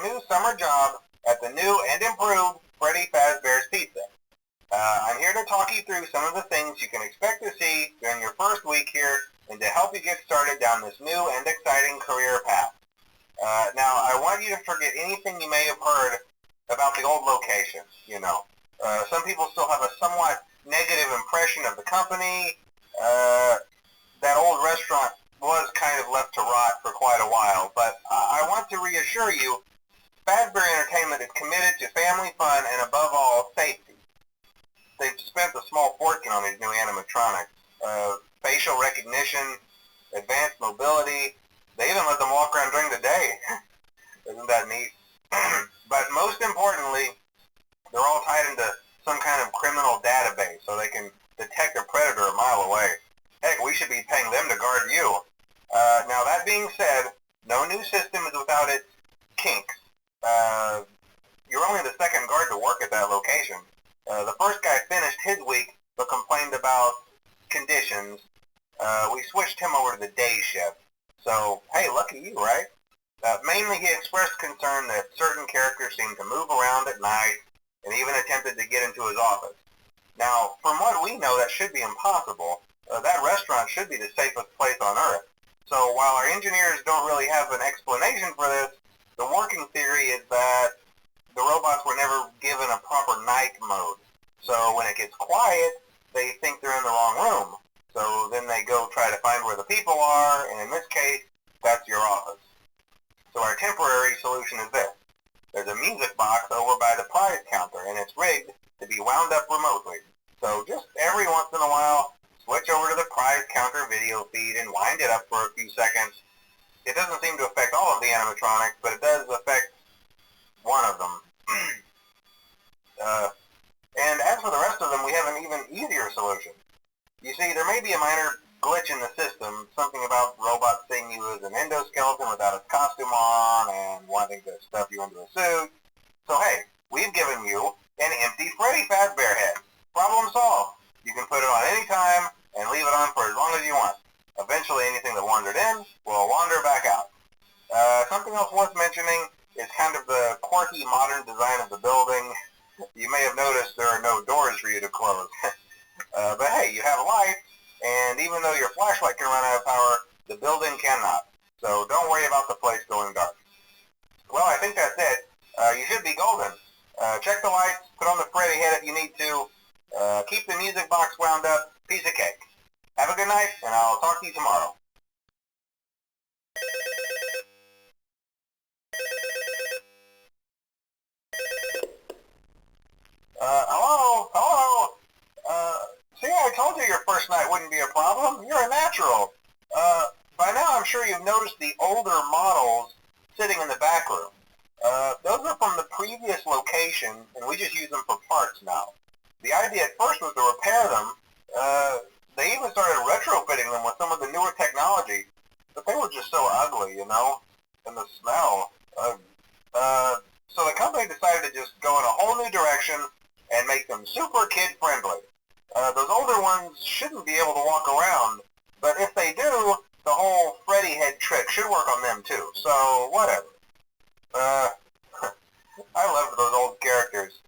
new summer job at the new and improved Freddy Fazbear's Pizza. I'm here to talk you through some of the things you can expect to see during your first week here and to help you get started down this new and exciting career path. Now, I want you to forget anything you may have heard about the old location. Some people still have a somewhat negative impression of the company. That old restaurant was kind of left to rot for quite a while, but I want to reassure you, Fazbear Entertainment is committed to family fun and above all, safety. They've spent a small fortune on these new animatronics. Facial recognition, advanced mobility, they even let them walk around during the day. Isn't that neat? But most importantly, they're all tied into some kind of criminal database so they can detect a predator a mile away. Heck, we should be paying them to guard you. Now that being said, no new system is without its kinks. You're only the second guard to work at that location. The first guy finished his week but complained about conditions. We switched him over to the day shift. So, hey, lucky you, right? Mainly he expressed concern that certain characters seemed to move around at night and even attempted to get into his office. Now, from what we know, that should be impossible. That restaurant should be the safest place on Earth. So while our engineers don't really have an explanation for this, the working theory is that the robots were never given a proper night mode. So when it gets quiet, they think they're in the wrong room. So then they go try to find where the people are, and in this case, that's your office. So our temporary solution is this. There's a music box over by the prize counter, and it's rigged to be wound up remotely. So just every once in a while, switch over to the prize counter video feed and wind it up for a few seconds. It doesn't seem to affect all of the animatronics, but it does affect one of them. And as for the rest of them, we have an even easier solution. You see, there may be a minor glitch in the system, something about robots seeing you as an endoskeleton without its costume on and wanting to stuff you into a suit. So hey, we've given you an empty Freddy Fazbear head. Problem solved. You can put it on any time and leave it on for as long as you want. Eventually anything that wandered in will wander back out. Something else worth mentioning is kind of the quirky modern design of the building. You may have noticed there are no doors for you to close. But hey, you have a light, and even though your flashlight can run out of power, the building cannot. So don't worry about the place going dark. Well, I think that's it. You should be golden. Check the lights, put on the Freddy head if you need to. Keep the music box wound up. Piece of cake. Have a good night, and I'll talk to you tomorrow. Hello? See, I told you your first night wouldn't be a problem. You're a natural. By now I'm sure you've noticed the older models sitting in the back room. Those are from the previous location, and we just use them for parts now. The idea at first was to repair them. They even started retrofitting them with some of the newer technology, but they were just so ugly, and the smell. So the company decided to just go in a whole new direction and make them super kid-friendly. Those older ones shouldn't be able to walk around, but if they do, the whole Freddy head trick should work on them too, so whatever. I loved those old characters.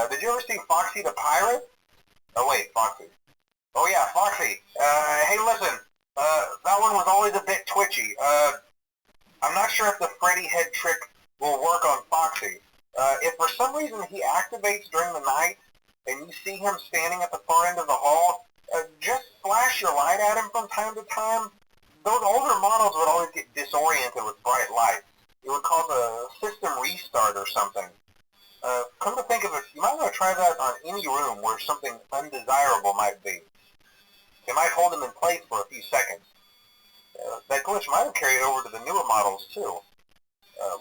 Did you ever see Foxy the Pirate? Oh wait, Foxy. Oh yeah, Foxy. Hey listen, that one was always a bit twitchy. I'm not sure if the Freddy head trick will work on Foxy. If for some reason he activates during the night, and you see him standing at the far end of the hall, just flash your light at him from time to time. Those older models would always get disoriented with bright light. It would cause a system restart or something. Come to think of it, you might want to try that on any room where something undesirable might be. It might hold him in place for a few seconds. That glitch might have carried over to the newer models too.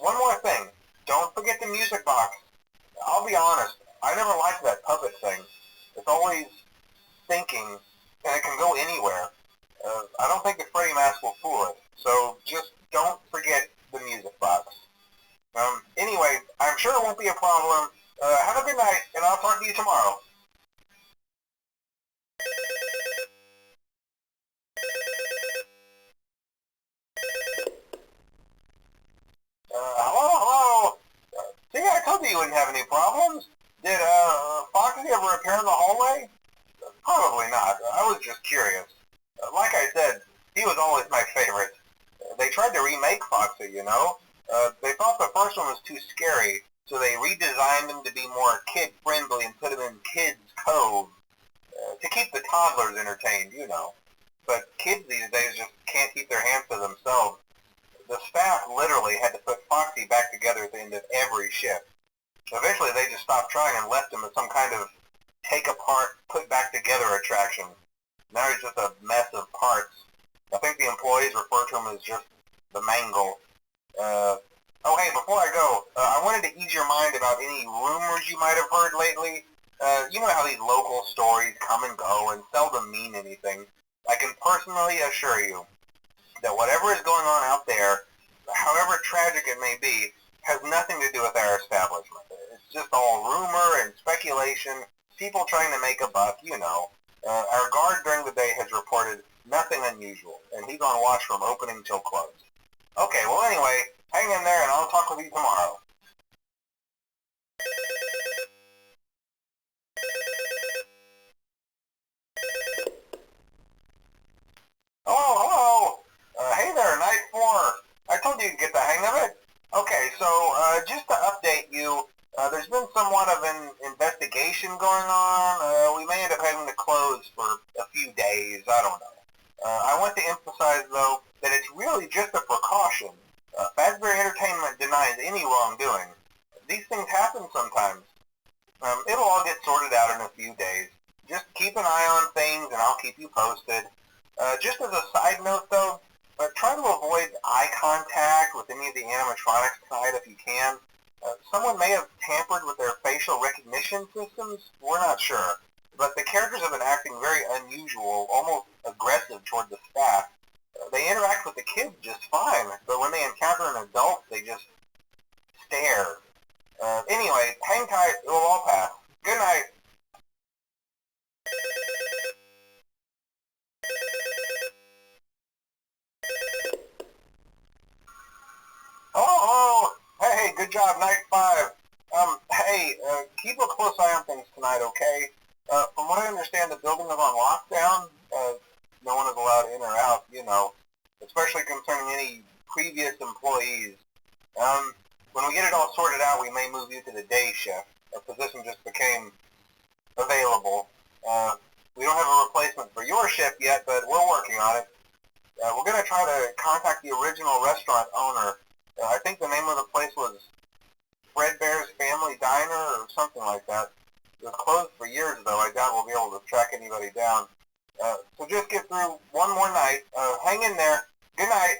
One more thing, don't forget the music box. I'll be honest, I never liked that puppet thing. It's always thinking, and it can go anywhere. I don't think the Freddy mask will fool it, so just don't forget the music box. Anyway, I'm sure it won't be a problem. Have a good night, and I'll talk to you tomorrow. Hello? told you you wouldn't have any problems. Did Foxy ever appear in the hallway? Probably not. I was just curious. Like I said, he was always my favorite. They tried to remake Foxy, you know. They thought the first one was too scary, so they redesigned him to be more kid-friendly and put him in Kids Cove to keep the toddlers entertained, you know. But kids these days just can't keep their hands to themselves. The staff literally had to put Foxy back together at the end of every shift. Eventually they just stopped trying and left him as some kind of take apart, put back together attraction. Now he's just a mess of parts. I think the employees refer to him as just the mangle. Oh hey, before I go, I wanted to ease your mind about any rumors you might have heard lately. You know how these local stories come and go and seldom mean anything. I can personally assure you that whatever is going on out there, however tragic it may be, has nothing to do with our establishment. It's just all rumor and speculation, people trying to make a buck, you know. Our guard during the day has reported nothing unusual, and he's on watch from opening till close. Okay, well anyway, hang in there and I'll talk with you tomorrow. Hello. Hey there, night 4. I told you to get the hang of it. Okay, so just to update you, there's been somewhat of an investigation going on. We may end up having to close for a few days. I don't know. I want to emphasize, though, that it's really just a precaution. Fazbear Entertainment denies any wrongdoing. These things happen sometimes. It'll all get sorted out in a few days. Just keep an eye on things, and I'll keep you posted. Just as a side note, though, try to avoid eye contact with any of the animatronics tonight if you can. Someone may have tampered with their facial recognition systems. We're not sure. But the characters have been acting very unusual, almost aggressive toward the staff. They interact with the kids just fine, but when they encounter an adult, they just stare. Anyway, hang tight. It will all pass. Good night. Hello. Hey, good job, night 5. Hey, keep a close eye on things tonight, okay? From what I understand, the building is on lockdown. No one is allowed in or out, you know, especially concerning any previous employees. When we get it all sorted out, we may move you to the day shift. A position just became available. We don't have a replacement for your shift yet, but we're working on it. We're going to try to contact the original restaurant owner. I think the name of the place was Fredbear's Family Diner or something like that. It was closed for years, though. I doubt we'll be able to track anybody down. So just get through one more night. Hang in there. Good night.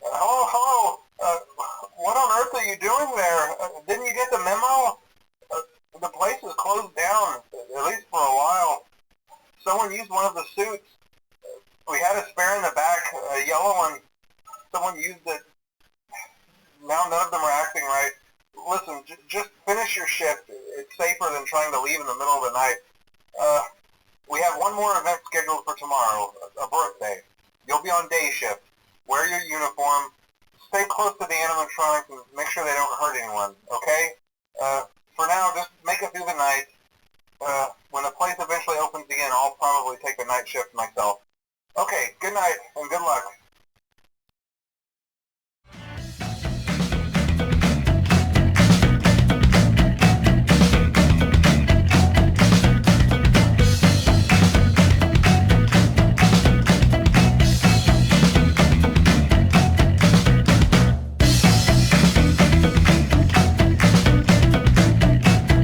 Hello. What on earth are you doing there? Didn't you get the memo? The place is closed down, at least for a while. Someone used one of the suits. We had a spare in the back, a yellow one. Someone used it. Now none of them are acting right. Listen, just finish your shift. It's safer than trying to leave in the middle of the night. We have one more event scheduled for tomorrow, a birthday. You'll be on day shift. Wear your uniform. Stay close to the animatronics and make sure they don't hurt anyone, okay? For now, just make it through the night. When the place eventually opens again, I'll probably take the night shift myself. Okay, good night and good luck.